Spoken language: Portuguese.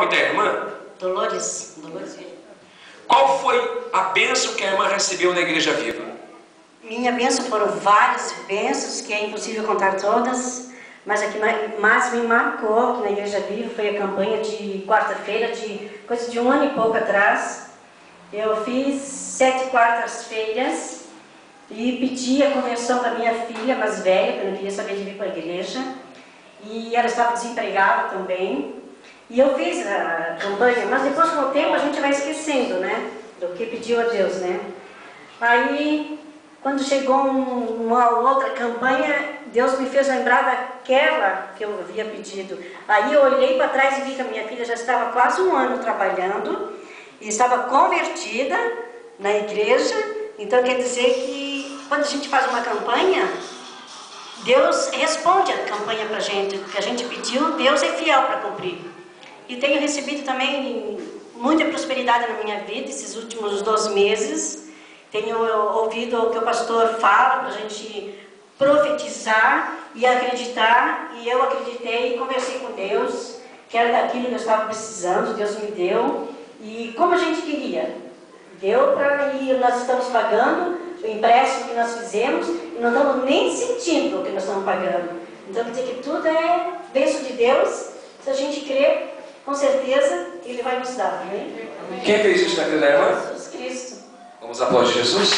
nome da irmã? Dolores. Qual foi a bênção que a irmã recebeu na Igreja Viva? Minha bênção foram várias bênçãos, que é impossível contar todas, mas a que mais me marcou aqui na Igreja Viva foi a campanha de quarta-feira, de coisa de 1 ano e pouco atrás. Eu fiz 7 quartas-feiras e pedi a conversão da minha filha mais velha, que eu não queria saber de vir para a igreja, e ela estava desempregada também. E eu fiz a campanha, mas depois com o tempo a gente vai esquecendo, né, do que pediu a Deus, né. Aí, quando chegou uma outra campanha, Deus me fez lembrar daquela que eu havia pedido. Aí eu olhei para trás e vi que a minha filha já estava quase 1 ano trabalhando e estava convertida na igreja. Então quer dizer que quando a gente faz uma campanha, Deus responde a campanha para a gente. O que a gente pediu, Deus é fiel para cumprir. E tenho recebido também muita prosperidade na minha vida esses últimos 2 meses. Tenho ouvido o que o pastor fala para a gente profetizar e acreditar. E eu acreditei e conversei com Deus, que era daquilo que eu estava precisando, Deus me deu. E como a gente queria, deu e nós estamos pagando o empréstimo que nós fizemos e não estamos nem sentindo o que nós estamos pagando. Então quer dizer que tudo é bênção de Deus. Se a gente crer, com certeza Ele vai nos dar, né? Quem fez isso na vida da irmã? Jesus Cristo. Vamos aplaudir Jesus?